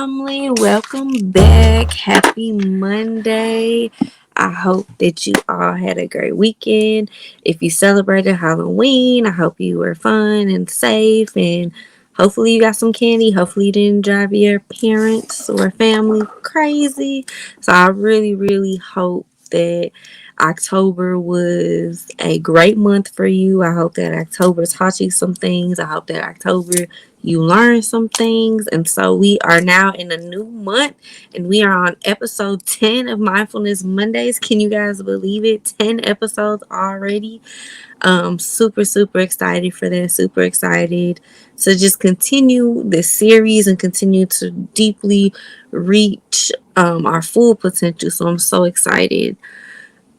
family. Welcome back. Happy Monday. I hope that you all had a great weekend. If you celebrated Halloween, I hope you were fun and safe, and hopefully you got some candy. Hopefully you didn't drive your parents or family crazy. So I really, really hope that October was a great month for you. I hope that October taught you some things. I hope that October you learned some things. And so we are now in a new month and we are on episode 10 of Mindfulness Mondays. Can you guys believe it? 10 episodes already. Super, super excited for that. Super excited to just continue this series and continue to deeply reach our full potential. So I'm so excited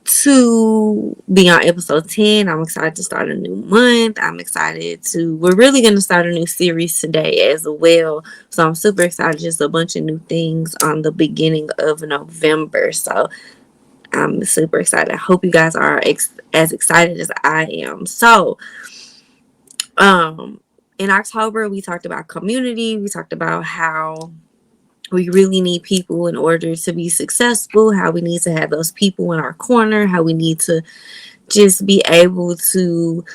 to be on episode 10. I'm excited to start a new month. We're really going to start a new series today as well. So I'm super excited. Just a bunch of new things on the beginning of November. So I'm super excited. I hope you guys are as excited as I am. So, in October, we talked about community. We talked about how we really need people in order to be successful, how we need to have those people in our corner, how we need to just be able to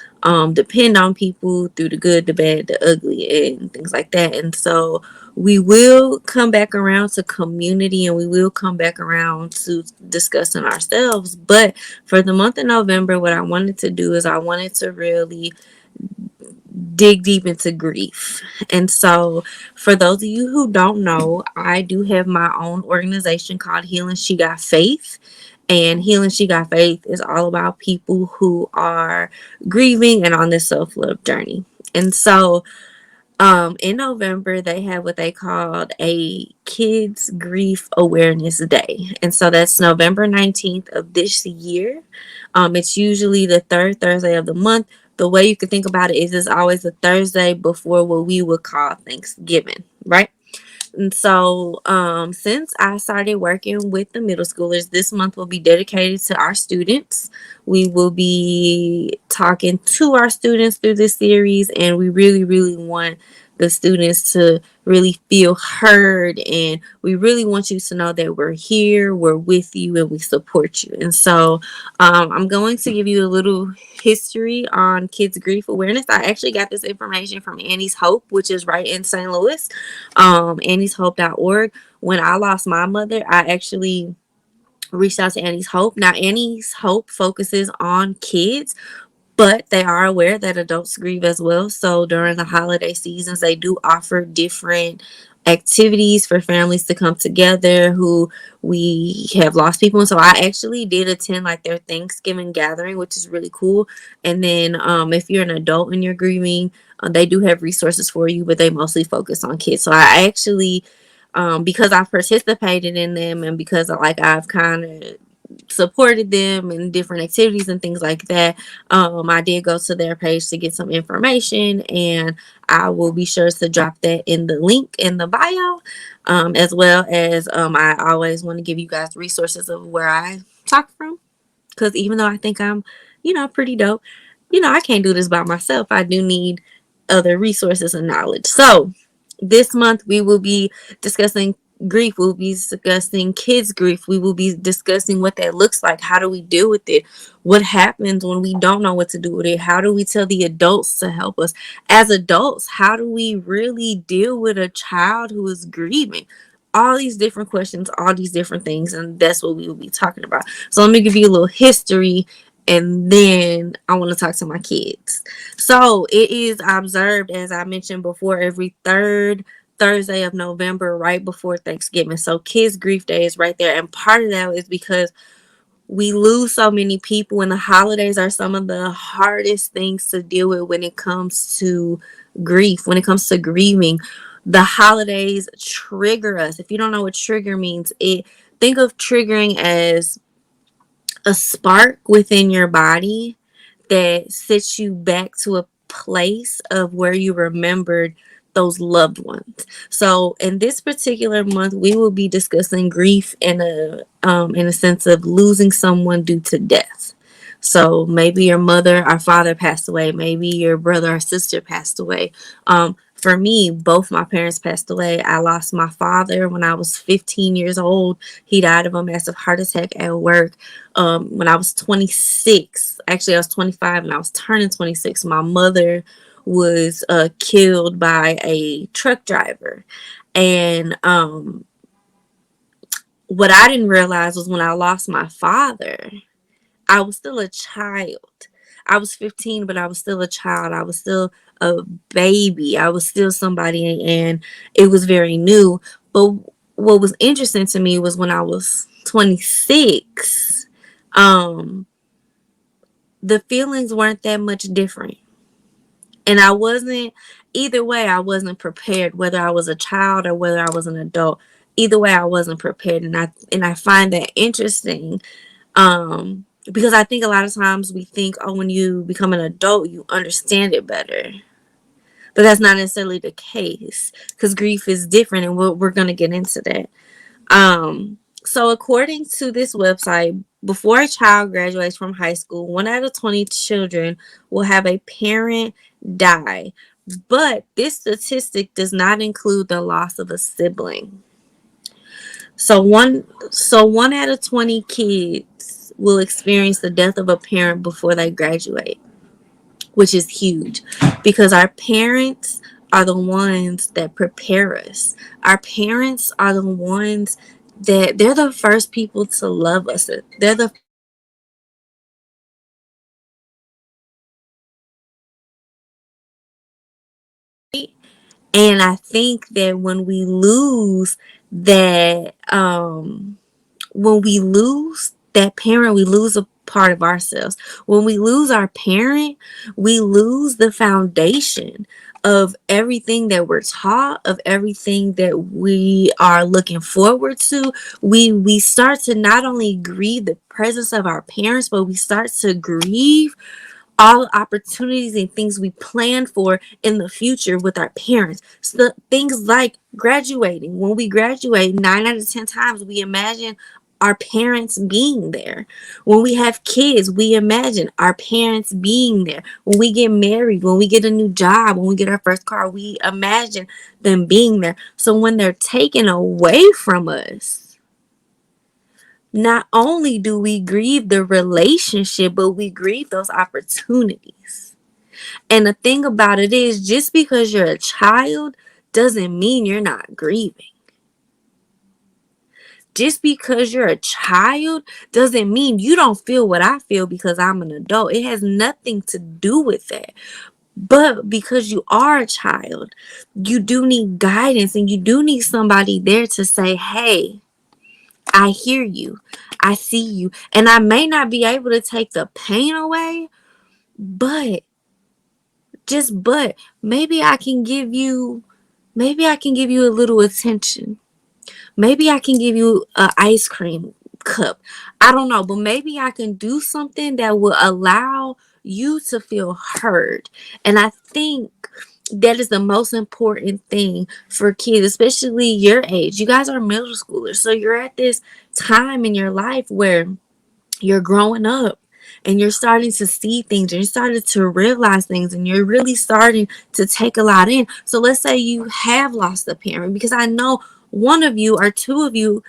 depend on people through the good, the bad, the ugly, and things like that. And so we will come back around to community and we will come back around to discussing ourselves. But for the month of November, what I wanted to do is I wanted to really dig deep into grief. And so, for those of you who don't know, I do have my own organization called Healing She Got Faith. And Healing She Got Faith is all about people who are grieving and on this self love journey. And so, in November, they have what they called a Kids Grief Awareness Day. And so that's November 19th of this year. It's usually the third Thursday of the month. The way you can think about it is it's always the Thursday before what we would call Thanksgiving, right? And so, since I started working with the middle schoolers, this month will be dedicated to our students. We will be talking to our students through this series, and we really, really want the students to really feel heard. And we really want you to know that we're here, we're with you, and we support you. And so, I'm going to give you a little history on kids' grief awareness. I actually got this information from Annie's Hope, which is right in St. Louis, annieshope.org. When I lost my mother, I actually reached out to Annie's Hope. Now, Annie's Hope focuses on kids, but they are aware that adults grieve as well. So during the holiday seasons, they do offer different activities for families to come together who we have lost people. And so I actually did attend like their Thanksgiving gathering, which is really cool. And then if you're an adult and you're grieving, they do have resources for you, but they mostly focus on kids. So I actually, because I've participated in them and because I've kind of supported them in different activities and things like that, I did go to their page to get some information, and I will be sure to drop that in the link in the bio, as well as I always want to give you guys resources of where I talk from, because even though I think I'm pretty dope, I can't do this by myself. I do need other resources and knowledge. So this month we will be discussing grief. We'll be discussing kids' grief. We will be discussing what that looks like. How do we deal with it? What happens when we don't know what to do with it? How do we tell the adults to help us? As adults, how do we really deal with a child who is grieving? All these different questions, all these different things, and that's what we will be talking about. So let me give you a little history, and then I want to talk to my kids. So it is observed, as I mentioned before, every third Thursday of November, right before Thanksgiving. So Kids Grief Day is right there. And part of that is because we lose so many people, and the holidays are some of the hardest things to deal with when it comes to grief, when it comes to grieving. The holidays trigger us. If you don't know what trigger means, think of triggering as a spark within your body that sets you back to a place of where you remembered those loved ones. So in this particular month, we will be discussing grief in a sense of losing someone due to death. So maybe your mother or father passed away, maybe your brother or sister passed away. For me, both my parents passed away. I lost my father when I was 15 years old. He died of a massive heart attack at work. When I was 26, actually, I was 25 and I was turning 26. My mother was killed by a truck driver. And what I didn't realize was when I lost my father, I was still a child. I was 15, but I was still a child. I was still a baby. I was still somebody, and it was very new. But what was interesting to me was when I was 26, um, the feelings weren't that much different. And I wasn't, either way, I wasn't prepared, whether I was a child or whether I was an adult. Either way, I wasn't prepared. And I find that interesting, because I think a lot of times we think, oh, when you become an adult, you understand it better. But that's not necessarily the case, because grief is different, and we're going to get into that. So according to this website, before a child graduates from high school, 1 out of 20 children will have a parent die. But this statistic does not include the loss of a sibling. So one out of 20 kids will experience the death of a parent before they graduate, which is huge, because our parents are the ones that prepare us. Our parents are the ones that they're the first people to love us. They're the And I think that that when we lose that parent, we lose a part of ourselves. When we lose our parent, we lose the foundation of everything that we're taught, of everything that we are looking forward to. We start to not only grieve the presence of our parents, but we start to grieve all opportunities and things we plan for in the future with our parents. So things like graduating. When we graduate, 9 out of 10 times we imagine our parents being there. When we have kids, we imagine our parents being there. When we get married, when we get a new job, when we get our first car, we imagine them being there. So when they're taken away from us, not only do we grieve the relationship, but we grieve those opportunities. And the thing about it is, just because you're a child doesn't mean you're not grieving. Just because you're a child doesn't mean you don't feel what I feel because I'm an adult. It has nothing to do with that. But because you are a child, you do need guidance, and you do need somebody there to say, hey, I hear you. I see you. And I may not be able to take the pain away, but but maybe I can give you a little attention. Maybe I can give you an ice cream cup. I don't know, but maybe I can do something that will allow you to feel heard. And I think that is the most important thing for kids, especially your age. You guys are middle schoolers, so you're at this time in your life where you're growing up and you're starting to see things, and you're starting to realize things, and you're really starting to take a lot in. So let's say you have lost a parent, because I know one of you or two of you,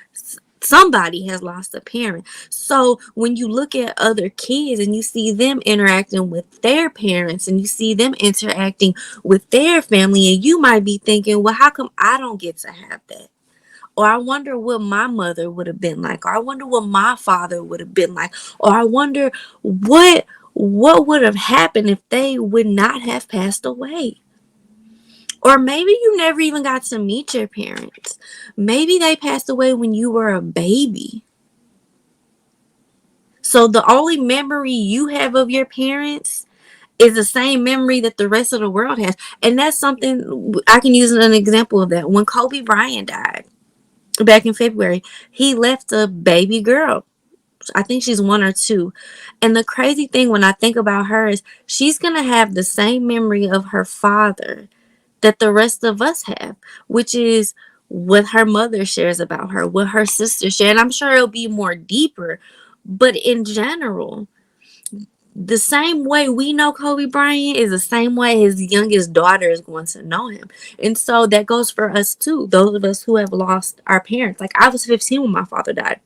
somebody has lost a parent. So when you look at other kids and you see them interacting with their parents, and you see them interacting with their family, and you might be thinking, well, how come I don't get to have that? Or I wonder what my mother would have been like. Or I wonder what my father would have been like. Or I wonder what would have happened if they would not have passed away. Or maybe you never even got to meet your parents. Maybe they passed away when you were a baby. So the only memory you have of your parents is the same memory that the rest of the world has. And that's something I can use as an example of that. When Kobe Bryant died back in February, he left a baby girl. I think she's 1 or 2. And the crazy thing when I think about her is she's going to have the same memory of her father that the rest of us have, which is what her mother shares about her, what her sister share. And I'm sure it'll be more deeper. But in general, the same way we know Kobe Bryant is the same way his youngest daughter is going to know him. And so that goes for us too. Those of us who have lost our parents. Like, I was 15 when my father died.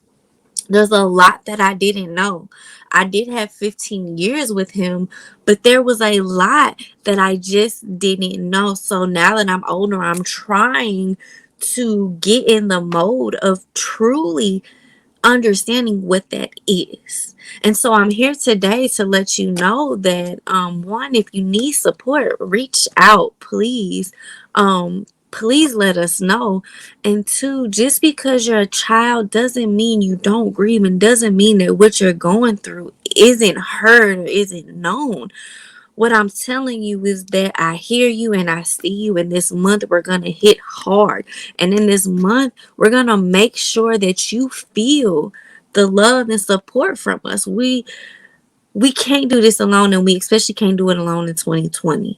There's a lot that I didn't know. I did have 15 years with him, but there was a lot that I just didn't know. So now that I'm older, I'm trying to get in the mode of truly understanding what that is. And so I'm here today to let you know that one, if you need support, reach out, please. Please let us know. And two, just because you're a child doesn't mean you don't grieve, and doesn't mean that what you're going through isn't heard or isn't known. What I'm telling you is that I hear you and I see you. And this month we're going to hit hard. And in this month, we're going to make sure that you feel the love and support from us. We can't do this alone, and we especially can't do it alone in 2020.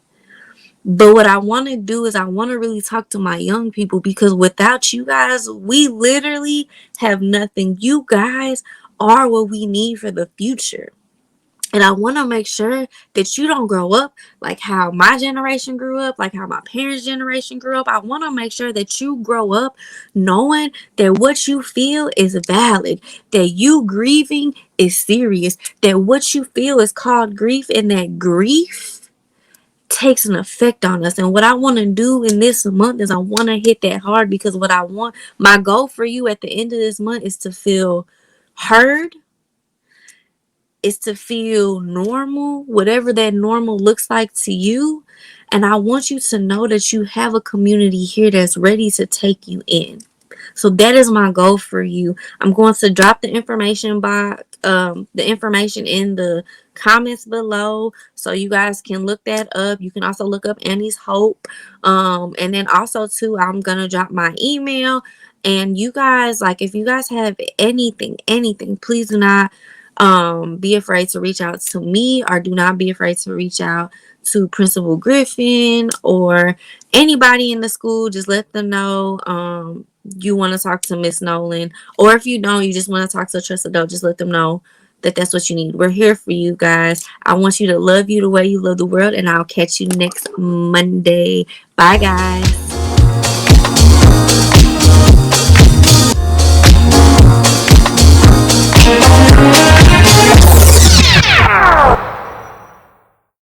But what I want to do is I want to really talk to my young people, because without you guys, we literally have nothing. You guys are what we need for the future. And I want to make sure that you don't grow up like how my generation grew up, like how my parents' generation grew up. I want to make sure that you grow up knowing that what you feel is valid, that you grieving is serious, that what you feel is called grief, and that grief takes an effect on us. And what I want to do in this month is I want to hit that hard, because what I want, my goal for you at the end of this month is to feel heard, is to feel normal, whatever that normal looks like to you. And I want you to know that you have a community here that's ready to take you in. So that is my goal for you. I'm going to drop the information the information in the comments below, so you guys can look that up. You can also look up Annie's Hope. And then also too, I'm gonna drop my email. And you guys, like, if you guys have anything, please do not be afraid to reach out to me, or do not be afraid to reach out to Principal Griffin or anybody in the school. Just let them know you want to talk to Miss Nolan, or if you don't, you just want to talk to a trusted adult, just let them know that that's what you need. We're here for you guys. I want you to love you the way you love the world, and I'll catch you next Monday. Bye, guys.